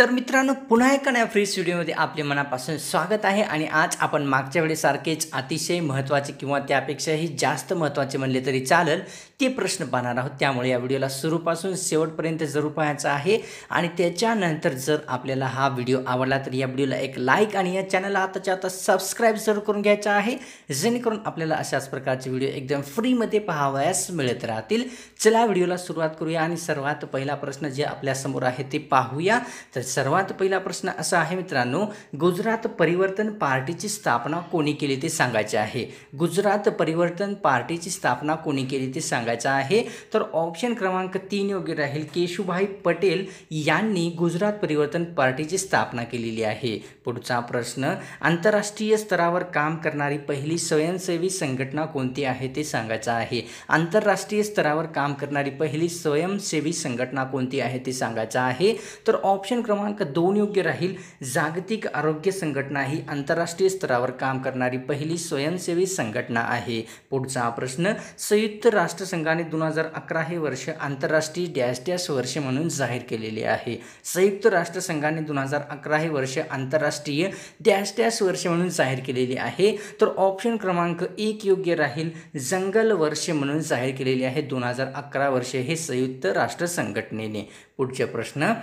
तर मित्रांनो, पुन्हा एका नव्या फ्री स्टुडिओमध्ये आपले मनापासून स्वागत आहे. आणि आज आपण मागच्या वेळेसारखेच अतिशय महत्त्वाचे किंवा त्यापेक्षाही जास्त महत्त्वाचे म्हणले तरी चालेल ते प्रश्न पाहणार आहोत. त्यामुळे या व्हिडिओला सुरूपासून शेवटपर्यंत जरूर पाहायचा आहे. आणि त्याच्यानंतर जर आपल्याला हा व्हिडिओ आवडला तर या व्हिडिओला एक लाईक आणि या चॅनलला आताच्या आता सबस्क्राईब जरूर करून घ्यायचा आहे, जेणेकरून आपल्याला अशाच प्रकारचे व्हिडिओ एकदम फ्रीमध्ये पाहावयास मिळत राहतील. चला व्हिडिओला सुरुवात करूया आणि सर्वात पहिला प्रश्न जे आपल्यासमोर आहे ते पाहूया. तर सर्वात पहिला प्रश्न असा आहे मित्रांनो, गुजरात परिवर्तन पार्टीची स्थापना कोणी केली ते सांगायचे आहे. गुजरात परिवर्तन पार्टीची स्थापना कोणी केली ते सांगायचं आहे. तर ऑप्शन क्रमांक 3 योग्य राहील. केशुभाई पटेल यांनी गुजरात परिवर्तन पार्टीची स्थापना केलेली आहे. पुढचा प्रश्न, आंतरराष्ट्रीय स्तरावर काम करणारी पहिली स्वयंसेवी संघटना कोणती आहे ते सांगायचं आहे. आंतरराष्ट्रीय स्तरावर काम करणारी पहिली स्वयंसेवी संघटना कोणती आहे ते सांगायचं आहे. तर ऑप्शन क्रमांक 2 योग्य राहील. जागतिक आरोग्य संघटना ही आंतरराष्ट्रीय स्तरावर काम करणारी पहिली स्वयंसेवी संघटना आहे. पुढचा प्रश्न, संयुक्त राष्ट्रसंघाने 2011 हे वर्ष आंतरराष्ट्रीय डॅश डॅश वर्ष म्हणून जाहीर केलेले आहे. संयुक्त राष्ट्रसंघाने 2011 हे वर्ष आंतरराष्ट्रीय डॅश डॅश वर्ष म्हणून जाहीर केलेले आहे. तर ऑप्शन क्रमांक 1 योग्य राहील. जंगल वर्ष म्हणून जाहीर केलेले आहे 2011 वर्ष हे संयुक्त राष्ट्र संघटनेने. पुढचे प्रश्न,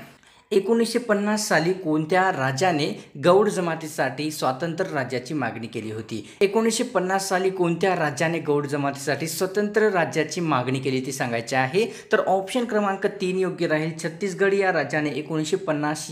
1950 साली कोणत्या राजाने गौड जमातीसाठी स्वतंत्र राज्याची मागणी केली होती. 1950 साली कोणत्या राज्याने गौड जमातीसाठी स्वतंत्र राज्याची मागणी केली ती सांगायचे आहे. तर ऑप्शन क्रमांक 3 योग्य राहील. छत्तीसगड या राज्याने 1950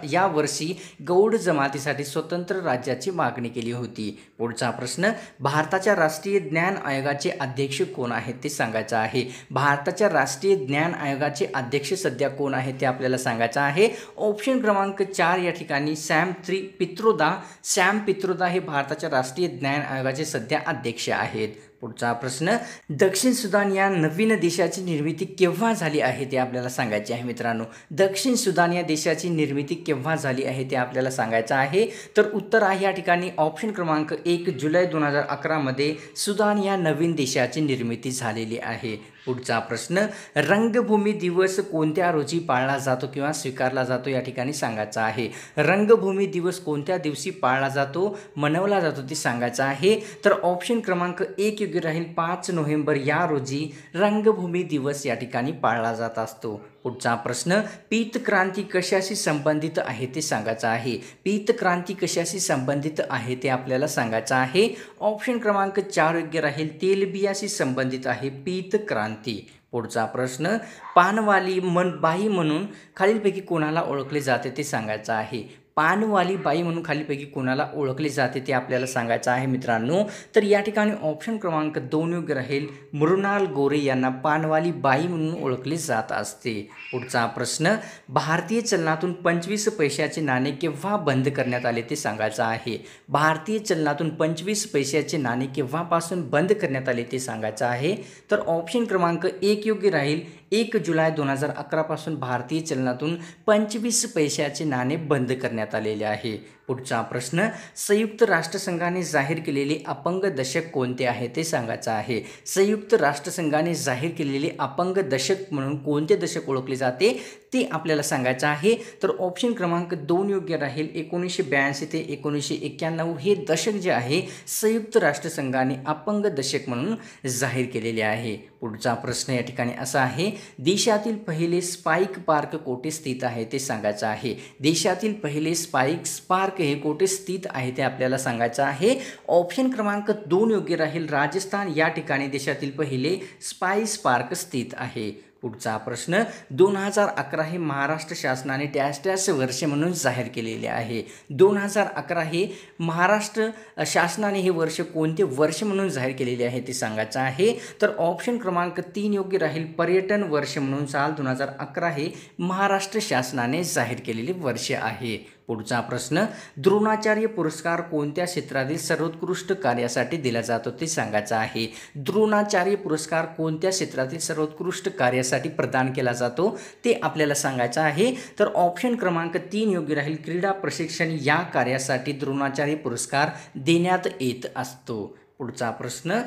या वर्षी गौड जमातीसाठी स्वतंत्र राज्याची मागणी केली होती. पुढचा प्रश्न, भारताच्या राष्ट्रीय ज्ञान आयोगाचे अध्यक्ष कोण आहेत ते सांगायचं आहे. भारताच्या राष्ट्रीय ज्ञान आयोगाचे अध्यक्ष सध्या कोण आहेत ते आपल्याला सांगायचं आहे. ऑप्शन क्रमांक 4 या ठिकाणी सॅम पित्रोदा हे भारताच्या राष्ट्रीय ज्ञान आयोगाचे सध्या अध्यक्ष आहेत. पुढचा प्रश्न, दक्षिण सुदान या नवीन देशाची निर्मिती केव्हा झाली आहे ते आपल्याला सांगायचे आहे. मित्रांनो, दक्षिण सुदान या देशाची निर्मिती केव्हा झाली आहे ते आपल्याला सांगायचं आहे. तर उत्तर आहे या ठिकाणी ऑप्शन क्रमांक 1 जुलै 2011 मध्ये सुदान या नवीन देशाची निर्मिती झालेली आहे. पुढचा प्रश्न, रंगभूमी दिवस कोणत्या रोजी पाळला जातो किंवा स्वीकारला जातो या ठिकाणी सांगायचं आहे. रंगभूमी दिवस कोणत्या दिवशी पाळला जातो, मनवला जातो ते सांगायचं आहे. तर ऑप्शन क्रमांक 1 योग्य राहील. 5 नोव्हेंबर या रोजी रंगभूमी दिवस या ठिकाणी पाळला जात असतो. पुढचा प्रश्न, पीतक्रांती कशाशी संबंधित आहे ते सांगायचं आहे. पीतक्रांती कशाशी संबंधित आहे ते आपल्याला सांगायचं आहे. ऑप्शन क्रमांक 4 योग्य राहील. तेलबियाशी संबंधित आहे पीतक्रांती. पुढचा प्रश्न, पानवाली बाई म्हणून खालीलपैकी कोणाला ओळखले जाते ते सांगायचं आहे. पानवाली बाई म्हणून खालीपैकी कोणाला ओळखले जाते ते आपल्याला सांगायचं आहे मित्रांनो. तर या ठिकाणी ऑप्शन क्रमांक 2 योग्य राहील. मृणाल गोरे यांना पानवाली बाई म्हणून ओळखले जात असते. पुढचा प्रश्न, भारतीय चलनातून 25 पैशाचे नाणे केव्हा बंद करण्यात आले ते सांगायचं आहे. भारतीय चलनातून 25 पैशाचे नाणे केव्हापासून बंद करण्यात आले ते सांगायचं आहे. तर ऑप्शन क्रमांक 1 योग्य राहील. 1 जुलै 2011 पासून भारतीय चलनातून 25 पैशाचे नाणे बंद करण्यात आलेले आहे. पुढचा प्रश्न, संयुक्त राष्ट्रसंघाने जाहीर केलेले अपंग दशक कोणते आहे ते सांगायचं आहे. संयुक्त राष्ट्रसंघाने जाहीर केलेले अपंग दशक म्हणून कोणते दशक ओळखले जाते ते आपल्याला सांगायचं आहे. तर ऑप्शन क्रमांक 2 योग्य राहील. 1982 ते 1991 हे दशक जे आहे संयुक्त राष्ट्रसंघाने अपंग दशक म्हणून जाहीर केलेले आहे. पुढचा प्रश्न या ठिकाणी असा आहे, देशातील पहिले स्पाइक पार्क कोठे स्थित आहे ते सांगायचं आहे. देशातील पहिले स्पार्क हे कोठे स्थित आहे ते आपल्याला सांगायचं आहे. ऑप्शन क्रमांक 2 योग्य राहील. राजस्थान या ठिकाणी देशातील पहिले स्पाइस पार्क स्थित आहे. पुढचा प्रश्न, 2011 हे महाराष्ट्र शासनाने डॅश डॅश वर्ष म्हणून जाहीर केलेले आहे. 2011 हे महाराष्ट्र शासनाने हे वर्ष कोणते वर्ष म्हणून जाहीर केलेले आहे ते सांगायचं आहे. तर ऑप्शन क्रमांक 3 योग्य राहील. पर्यटन वर्ष म्हणून साल 2011 हे महाराष्ट्र शासनाने जाहीर केलेले वर्ष आहे. पुढचा प्रश्न, द्रोणाचार्य पुरस्कार कोणत्या क्षेत्रातील सर्वोत्कृष्ट कार्यासाठी दिला जातो ते सांगायचं आहे. द्रोणाचार्य पुरस्कार कोणत्या क्षेत्रातील सर्वोत्कृष्ट कार्यासाठी प्रदान केला जातो ते आपल्याला सांगायचं आहे. तर ऑप्शन क्रमांक 3 योग्य राहील. क्रीडा प्रशिक्षण या कार्यासाठी द्रोणाचार्य पुरस्कार देण्यात येत असतो. पुढचा प्रश्न,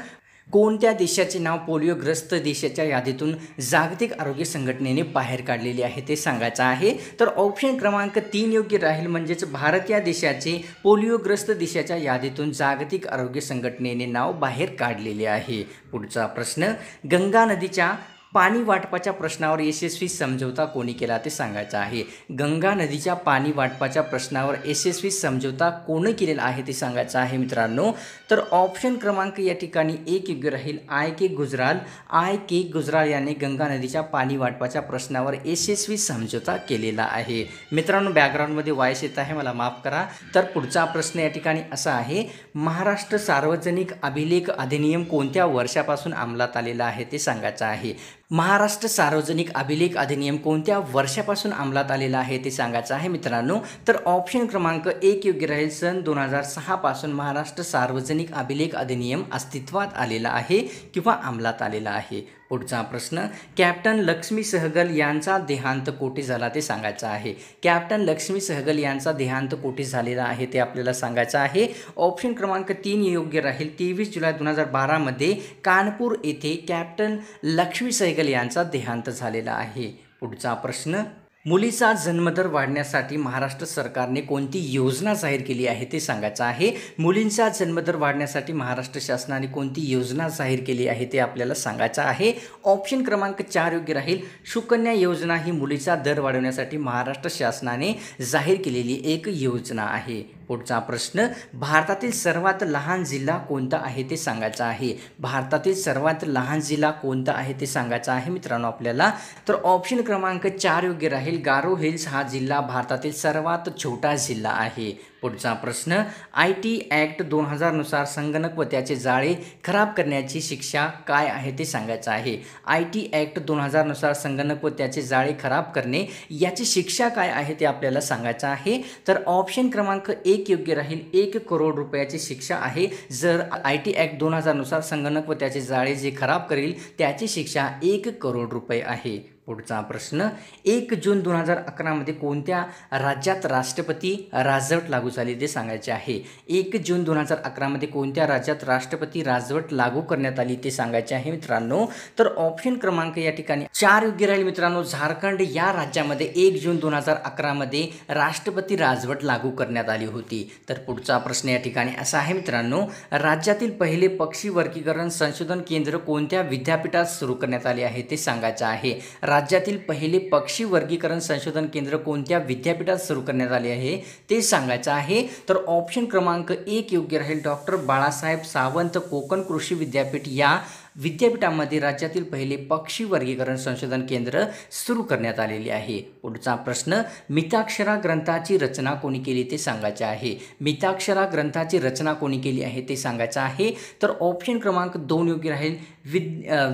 कोणत्या देशाचे नाव पोलिओग्रस्त देशाच्या यादीतून जागतिक आरोग्य संघटनेने बाहेर काढलेले आहे ते सांगायचं आहे. तर ऑप्शन क्रमांक 3 योग्य राहील, म्हणजेच भारत या देशाचे पोलिओग्रस्त देशाच्या यादीतून जागतिक आरोग्य संघटनेने नाव बाहेर काढलेले आहे. पुढचा प्रश्न, गंगा नदीच्या पाणी वाटपाच्या प्रश्नावर यशस्वी समझोता कोणी केला ते सांगायचं आहे. गंगा नदीच्या पाणी वाटपाच्या प्रश्नावर यशस्वी समझोता कोणी केलेला आहे ते सांगायचं आहे मित्रांनो. तर ऑप्शन क्रमांक या ठिकाणी 1 योग्य राहील. आय के गुजराल यांनी गंगा नदीच्या पाणी वाटपाच्या प्रश्नावर यशस्वी समझोता केलेला आहे. मित्रांनो, बॅकग्राऊंडमध्ये वॉइस येत आहे, मला माफ करा. तर पुढचा प्रश्न या ठिकाणी असा आहे, महाराष्ट्र सार्वजनिक अभिलेख अधिनियम कोणत्या वर्षापासून अंमलात आलेला आहे ते सांगायचं आहे. महाराष्ट्र सार्वजनिक अभिलेख अधिनियम कोणत्या वर्षापासून अंमलात आलेला आहे ते सांगायचं आहे मित्रांनो. तर ऑप्शन क्रमांक 1 योग्य राहील. सन 2006 पासून महाराष्ट्र सार्वजनिक अभिलेख अधिनियम अस्तित्वात आलेला आहे किंवा अंमलात आलेला आहे. पुढचा प्रश्न, कॅप्टन लक्ष्मी सहगल यांचा देहांत कोठे झाला ते सांगायचं आहे. कॅप्टन लक्ष्मी सहगल यांचा देहांत कोठे झालेला आहे ते आपल्याला सांगायचं आहे. ऑप्शन क्रमांक 3 योग्य राहील. 23 जुलै 2012 मध्ये कानपूर येथे कॅप्टन लक्ष्मी सहगल यांचा देहांत झालेला आहे. पुढचा प्रश्न, मुलीचा जन्मदर वाढण्यासाठी महाराष्ट्र सरकारने कोणती योजना जाहीर केली आहे ते सांगायचं आहे. मुलींचा जन्मदर वाढण्यासाठी महाराष्ट्र शासनाने कोणती योजना जाहीर केली आहे ते आपल्याला सांगायचं आहे. ऑप्शन क्रमांक 4 योग्य राहील. सुकन्या योजना ही मुलीचा दर वाढवण्यासाठी महाराष्ट्र शासनाने जाहीर केलेली एक योजना आहे. पुढचा प्रश्न, भारतातील सर्वात लहान जिल्हा कोणता आहे ते सांगायचं आहे. भारतातील सर्वात लहान जिल्हा कोणता आहे ते सांगायचं आहे मित्रांनो आपल्याला. तर ऑप्शन क्रमांक 4 योग्य राहील. गारो हिल्स हा जिल्हा भारतातील सर्वात छोटा जिल्हा आहे. पुढचा प्रश्न, IT ॲक्ट 2000 नुसार संगणक व त्याचे जाळे खराब करण्याची शिक्षा काय आहे ते सांगायचं आहे. IT ॲक्ट 2000 नुसार संगणक व त्याचे जाळे खराब करणे याची शिक्षा काय आहे ते आपल्याला सांगायचं आहे. तर ऑप्शन क्रमांक 1 योग्य राहील. 1 करोड रुपयाची शिक्षा आहे. जर IT ॲक्ट 2000 नुसार संगणक व त्याचे जाळे जे खराब करेल त्याची शिक्षा 1 करोड रुपये आहे. पुढचा प्रश्न, 1 जून 2011 मध्ये कोणत्या राज्यात राष्ट्रपती राजवट लागू झाली ते सांगायचे आहे. 1 जून 2011 मध्ये कोणत्या राज्यात राष्ट्रपती राजवट लागू करण्यात आली ते सांगायचे आहे मित्रांनो. तर ऑप्शन क्रमांक या ठिकाणी 4 योग्य राहील मित्रांनो. झारखंड या राज्यामध्ये 1 जून 2011 मध्ये राष्ट्रपती राजवट लागू करण्यात आली होती. तर पुढचा प्रश्न या ठिकाणी असा आहे मित्रांनो, राज्यातील पहिले पक्षी वर्गीकरण संशोधन केंद्र कोणत्या विद्यापीठात सुरू करण्यात आले आहे ते सांगायचं आहे. राज्यातील पहिले पक्षी वर्गीकरण संशोधन केंद्र कोणत्या विद्यापीठात सुरू करण्यात आले आहे ते सांगायचं आहे. तर ऑप्शन क्रमांक 1 योग्य राहील. डॉक्टर बाळासाहेब सावंत कोकण कृषी विद्यापीठ या विद्यापीठामध्ये राज्यातील पहिले पक्षी वर्गीकरण संशोधन केंद्र सुरू करण्यात आलेले आहे. पुढचा प्रश्न, मिताक्षरा ग्रंथाची रचना कोणी केली ते सांगायचे आहे. मिताक्षरा ग्रंथाची रचना कोणी केली आहे ते सांगायचं आहे. तर ऑप्शन क्रमांक 2 योग्य राहील.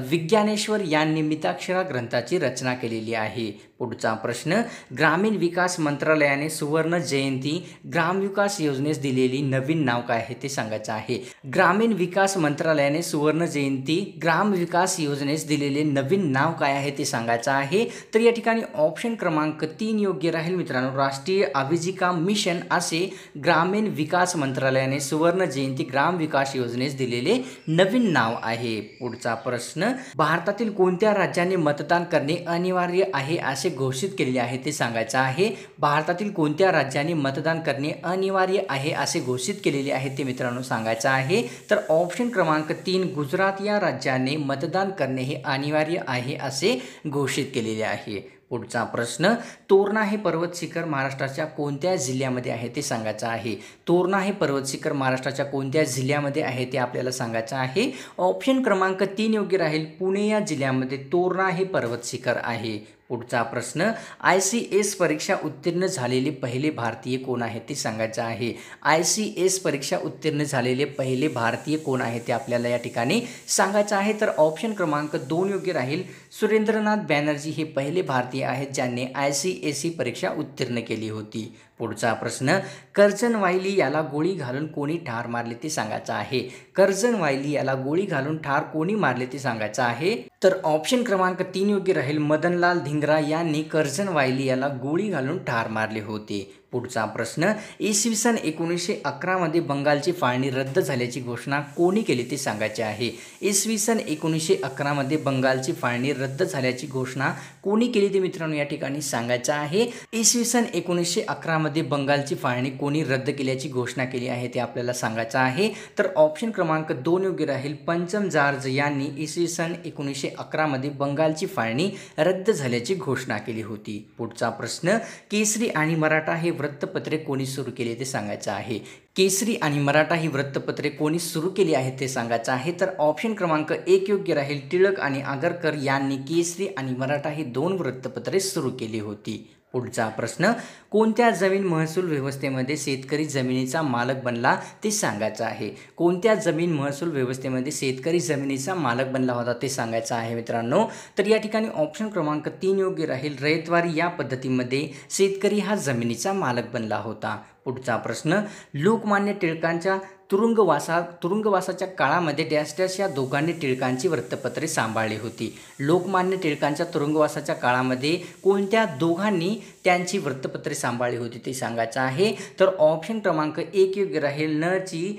विज्ञानेश्वर यांनी मिताक्षरा ग्रंथाची रचना केलेली आहे. पुढचा प्रश्न, ग्रामीण विकास मंत्रालयाने सुवर्ण जयंती ग्रामविकास योजनेस दिलेली नवीन नाव काय आहे ते सांगायचं आहे. ग्रामीण विकास मंत्रालयाने सुवर्ण जयंती ग्रामविकास योजनेस दिलेले नवीन नाव काय आहे ते सांगायचं आहे. तर या ठिकाणी ऑप्शन क्रमांक 3 योग्य राहील मित्रांनो. राष्ट्रीय आजीविका मिशन असे ग्रामीण विकास मंत्रालयाने सुवर्ण जयंती ग्रामविकास योजनेस दिलेले नवीन नाव आहे. पुढचा प्रश्न, भारतातील कोणत्या राज्याने मतदान करणे अनिवार्य आहे असे घोषित केलेले आहे ते सांगायचं आहे. भारतातील कोणत्या राज्याने मतदान करणे अनिवार्य आहे असे घोषित केलेले आहे ते मित्रांनो सांगायचं आहे. तर ऑप्शन क्रमांक 3 गुजरात या राज्याने मतदान करणे हे अनिवार्य आहे असे घोषित केलेले आहे. पुढचा प्रश्न, तोरणा हे पर्वत शिखर महाराष्ट्राच्या कोणत्या जिल्ह्यामध्ये आहे ते सांगायचं आहे. तोरणा हे पर्वत शिखर महाराष्ट्राच्या कोणत्या जिल्ह्यामध्ये आहे ते आपल्याला सांगायचं आहे. ऑप्शन क्रमांक 3 योग्य राहील. पुणे या जिल्ह्यामध्ये तोरणा हे पर्वत शिखर आहे. पुढचा प्रश्न, ICS परीक्षा उत्तीर्ण झालेले पहिले भारतीय कोण आहे ते सांगायचं आहे. ICS परीक्षा उत्तीर्ण झालेले पहिले भारतीय कोण आहे ते आपल्याला या ठिकाणी सांगायचं आहे. तर ऑप्शन क्रमांक 2 योग्य राहील. सुरेंद्रनाथ बॅनर्जी हे पहिले भारतीय आहेत ज्यांनी ICS परीक्षा उत्तीर्ण केली होती. पुढचा प्रश्न, कर्जन वायली याला गोळी घालून कोणी ठार मारले ते सांगायचं आहे. कर्जन वायली याला गोळी घालून ठार कोणी मारले ते सांगायचं आहे. तर ऑप्शन क्रमांक 3 योग्य राहील. मदनलाल धिंगरा यांनी कर्जन वायली याला गोळी घालून ठार मारले होते. पुढचा प्रश्न, इसवी सन 1911 मध्ये बंगालची फाळणी रद्द झाल्याची घोषणा कोणी केली ते सांगायचे आहे. इसवी सन 1911 मध्ये बंगालची फाळणी रद्द झाल्याची घोषणा कोणी केली ते मित्रांनो या ठिकाणी सांगायचं आहे. इसवी सन 1911 मध्ये बंगालची फाळणी कोणी रद्द केल्याची घोषणा केली आहे ते आपल्याला सांगायचं आहे. तर ऑप्शन क्रमांक 2 योग्य राहील. पंचम जॉर्ज यांनी इसवी सन 1911 मध्ये बंगालची फाळणी रद्द झाल्याची घोषणा केली होती. पुढचा प्रश्न, केसरी आणि मराठा हे वृत्तपत्रे कोणी सुरू केले ते सांगायचं आहे. केसरी आणि मराठा ही वृत्तपत्रे कोणी सुरू केली आहेत ते सांगायचं आहे. तर ऑप्शन क्रमांक 1 योग्य राहील. टिळक आणि आगरकर यांनी केसरी आणि मराठा ही 2 वृत्तपत्रे सुरू केली होती. पुढचा प्रश्न, कोणत्या जमीन महसूल व्यवस्थेमध्ये शेतकरी जमिनीचा मालक बनला ते सांगायचं आहे. कोणत्या जमीन महसूल व्यवस्थेमध्ये शेतकरी जमिनीचा मालक बनला होता ते सांगायचं आहे मित्रांनो. तर या ठिकाणी ऑप्शन क्रमांक 3 योग्य राहील. रयतवारी या पद्धतीमध्ये शेतकरी हा जमिनीचा मालक बनला होता. पुढचा प्रश्न, लोकमान्य टिळकांच्या तुरुंगवासाच्या काळामध्ये डॅश डॅश या दोघांनी टिळकांची वृत्तपत्रे सांभाळली होती. लोकमान्य टिळकांच्या तुरुंगवासाच्या काळामध्ये कोणत्या दोघांनी त्यांची वृत्तपत्रे सांभाळली होती ते सांगायचं आहे. तर ऑप्शन क्रमांक 1 योग्य राहील. न.चि.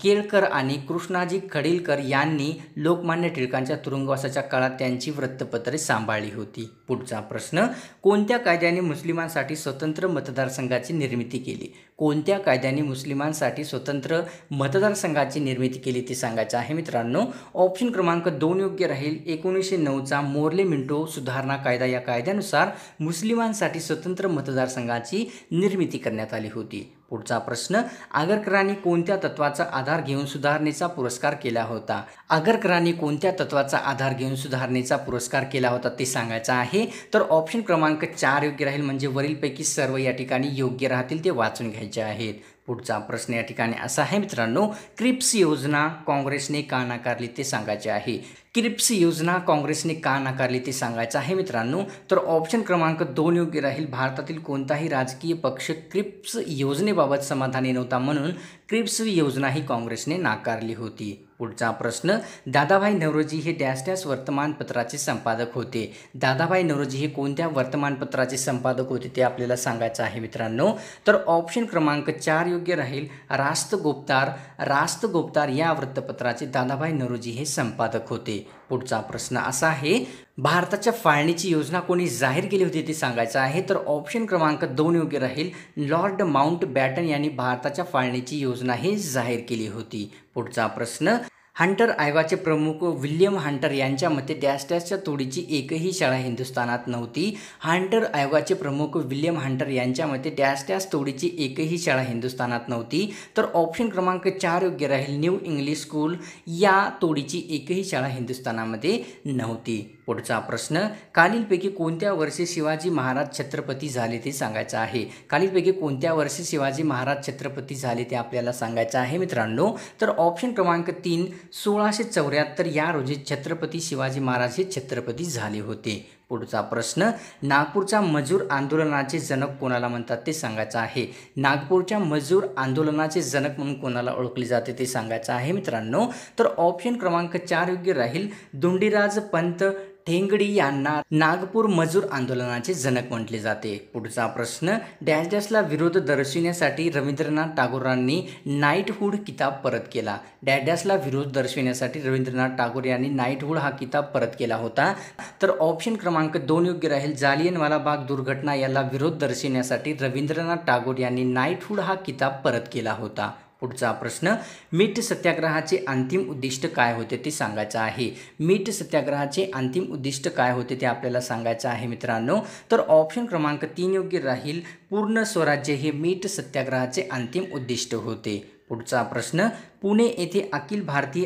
केळकर आणि कृष्णाजी खडीलकर यांनी लोकमान्य टिळकांच्या तुरुंगवासाच्या काळात त्यांची वृत्तपत्रे सांभाळली होती. पुढचा प्रश्न, कोणत्या कायद्याने मुस्लिमांसाठी स्वतंत्र मतदारसंघाची निर्मिती केली. कोणत्या कायद्याने मुस्लिमांसाठी स्वतंत्र मतदारसंघाची निर्मिती केली ते सांगायचं आहे मित्रांनो. ऑप्शन क्रमांक 2 योग्य राहील. 1909चा मोर्ले मिंटो सुधारणा कायदा या कायद्यानुसार मुस्लिमांसाठी स्वतंत्र मतदारसंघाची निर्मिती करण्यात आली होती. पुढचा प्रश्न, आगरकरांनी कोणत्या तत्वाचा आधार घेऊन सुधारणेचा पुरस्कार केला होता. आगरकरांनी कोणत्या तत्वाचा आधार घेऊन सुधारणेचा पुरस्कार केला होता ते सांगायचं आहे. तर ऑप्शन क्रमांक 4 योग्य राहील. म्हणजे वरीलपैकी सर्व या ठिकाणी योग्य राहतील ते वाचून घ्यायचे आहेत. पुढचा प्रश्न या ठिकाणी असा आहे मित्रांनो, क्रिप्स योजना काँग्रेसने का नाकारली ते सांगायचे आहे. क्रिप्स योजना काँग्रेसने का नाकारली ते सांगायचं आहे मित्रांनो. तर ऑप्शन क्रमांक 2 योग्य राहील. भारतातील कोणताही राजकीय पक्ष क्रिप्स योजनेबाबत समाधानी नव्हता म्हणून क्रिप्स योजना ही काँग्रेसने नाकारली होती. पुढचा प्रश्न, दादाभाई नौरोजी हे डॅश डॅश वर्तमानपत्राचे संपादक होते. दादाभाई नौरोजी हे कोणत्या वर्तमानपत्राचे संपादक होते ते आपल्याला सांगायचं आहे मित्रांनो. तर ऑप्शन क्रमांक 4 योग्य राहील. राष्ट्रगोपतार या वृत्तपत्राचे दादाभाई नौरोजी हे संपादक होते. पुढचा प्रश्न असा आहे, भारताच्या फाळणीची योजना कोणी जाहीर केली होती ते सांगायचं आहे. तर ऑप्शन क्रमांक 2 योग्य राहील. लॉर्ड माउंटबॅटन यांनी भारताच्या फाळणीची योजना ही जाहीर केली होती. पुढचा प्रश्न, हंटर आयोगाचे प्रमुख विल्यम हंटर यांच्या मते डॅश डॅशच्या तोडीची एकही शाळा हिंदुस्थानात नव्हती. हंटर आयोगाचे प्रमुख विल्यम हंटर यांच्या मते डॅश डॅश तोडीची एकही शाळा हिंदुस्थानात नव्हती. तर ऑप्शन क्रमांक 4 योग्य राहील. न्यू इंग्लिश स्कूल या तोडीची एकही शाळा हिंदुस्थानामध्ये नव्हती. पुढचा प्रश्न, खालीलपैकी कोणत्या वर्षी शिवाजी महाराज छत्रपती झाले ते सांगायचं आहे. खालीलपैकी कोणत्या वर्षी शिवाजी महाराज छत्रपती झाले ते आपल्याला सांगायचं आहे मित्रांनो. तर ऑप्शन क्रमांक 3 1674 या रोजी छत्रपती शिवाजी महाराज हे छत्रपती झाले होते. पुढचा प्रश्न, नागपूरच्या मजूर आंदोलनाचे जनक कोणाला म्हणतात ते सांगायचं आहे. नागपूरच्या मजूर आंदोलनाचे जनक म्हणून कोणाला ओळखले जाते ते सांगायचं आहे मित्रांनो. तर ऑप्शन क्रमांक 4 योग्य राहील. धोंडीराज पंत ठेंगडी यांना नागपूर मजूर आंदोलनाचे जनक म्हटले जाते. पुढचा प्रश्न, डॅश डॅशला विरोध दर्शविण्यासाठी रवींद्रनाथ टागोरांनी नाईटहूड किताब परत केला. डॅश डॅशला विरोध दर्शविण्यासाठी रवींद्रनाथ टागोर यांनी नाईटहूड हा किताब परत केला होता. तर ऑप्शन क्रमांक 2 योग्य राहील. जालियनवाला बाग दुर्घटना याला विरोध दर्शविण्यासाठी रवींद्रनाथ टागोर यांनी नाईटहूड हा किताब परत केला होता. पुढचा प्रश्न, मीठ सत्याग्रहाचे अंतिम उद्दिष्ट काय होते ते सांगायचं आहे. मीठ सत्याग्रहाचे अंतिम उद्दिष्ट काय होते ते आपल्याला सांगायचं आहे मित्रांनो. तर ऑप्शन क्रमांक 3 योग्य राहील. पूर्ण स्वराज्य हे मीठ सत्याग्रहाचे अंतिम उद्दिष्ट होते. पुढचा प्रश्न, पुणे येथे अखिल भारतीय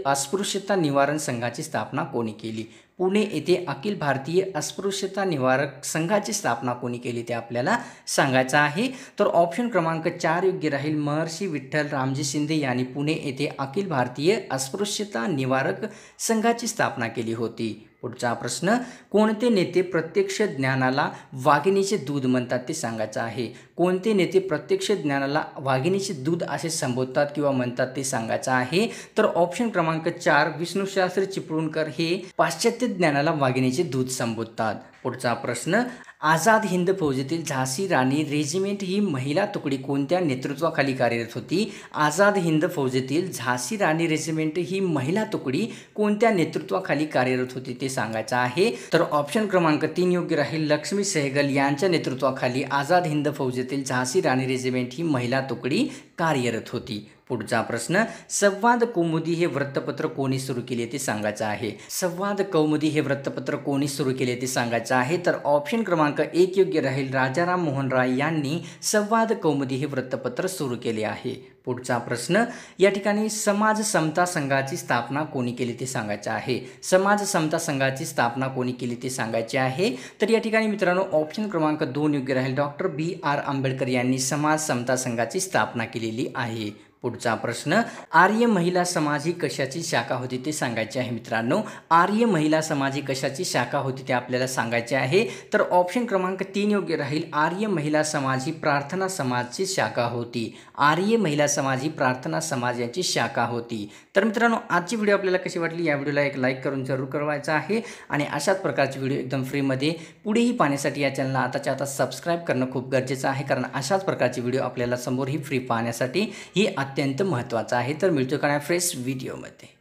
अस्पृश्यता निवारण संघाची स्थापना कोणी केली. पुणे येथे अखिल भारतीय अस्पृश्यता निवारक संघाची स्थापना कोणी केली ते आपल्याला सांगायचं आहे. तर ऑप्शन क्रमांक 4 योग्य राहील. महर्षी विठ्ठल रामजी शिंदे यांनी पुणे येथे अखिल भारतीय अस्पृश्यता निवारक संघाची स्थापना केली होती. पुढचा प्रश्न, कोणते नेते प्रत्यक्ष ज्ञानाला वाघिणीचे दूध म्हणतात ते सांगायचं आहे. कोणते नेते प्रत्यक्ष ज्ञानाला वाघिणीचे दूध असे संबोधतात किंवा म्हणतात ते सांगायचं आहे. तर ऑप्शन क्रमांक 4 विष्णुशास्त्री चिपळूणकर हे पाश्चात्य ज्ञानाला वाघिणीचे दूध संबोधतात. पुढचा प्रश्न, आझाद हिंद फौजेतील झाशी राणी रेजिमेंट ही महिला तुकडी कोणत्या नेतृत्वाखाली कार्यरत होती? आझाद हिंद फौजेतील झाशी राणी रेजिमेंट ही महिला तुकडी कोणत्या नेतृत्वाखाली कार्यरत होती ते सांगायचं आहे. तर ऑप्शन क्रमांक 3 योग्य राहील. लक्ष्मी सहगल यांच्या नेतृत्वाखाली आझाद हिंद फौजेतील झाशी राणी रेजिमेंट ही महिला तुकडी कार्यरत होती. पुढचा प्रश्न, संवाद कौमुदी हे वृत्तपत्र कोणी सुरू केले ते सांगायचं आहे. संवाद कौमुदी हे वृत्तपत्र कोणी सुरू केले ते सांगायचं आहे. तर ऑप्शन क्रमांक 1 योग्य राहील. राजाराम मोहन राय यांनी संवाद कौमुदी हे वृत्तपत्र सुरू केले आहे. पुढचा प्रश्न, या ठिकाणी समाज समता संघाची स्थापना कोणी केली ते सांगायचे आहे. समाज समता संघाची स्थापना कोणी केली ते सांगायचे आहे. तर या ठिकाणी मित्रांनो ऑप्शन क्रमांक 2 योग्य राहील. Doctor B.R. आंबेडकर यांनी समाज समता संघाची स्थापना केलेली आहे. पुढचा प्रश्न, आर्य महिला समाज ही कशाची शाखा होती ते सांगायचे आहे. मित्रांनो आर्य महिला समाज ही कशाची शाखा होती ते आपल्याला सांगायचे आहे. तर ऑप्शन क्रमांक 3 योग्य राहील. आर्य महिला समाज ही प्रार्थना समाजची शाखा होती. आर्य महिला समाज ही प्रार्थना समाज यांची शाखा होती. तर मित्रांनो आजची व्हिडिओ आपल्याला कशी वाटली, या व्हिडिओला एक लाईक करून जरूर करायचा आहे. आणि अशाच प्रकारचे व्हिडिओ एकदम फ्रीमध्ये पुढेही पाहण्यासाठी या चॅनलला आताच्या आता सबस्क्राईब करणं खूप गरजेचं आहे. कारण अशाच प्रकारचे व्हिडिओ आपल्याला समोरही फ्री पाहण्यासाठी ही अत्यंत महत्त्वाचं आहे. तर मिळतो का फ्रेश व्हिडिओमध्ये.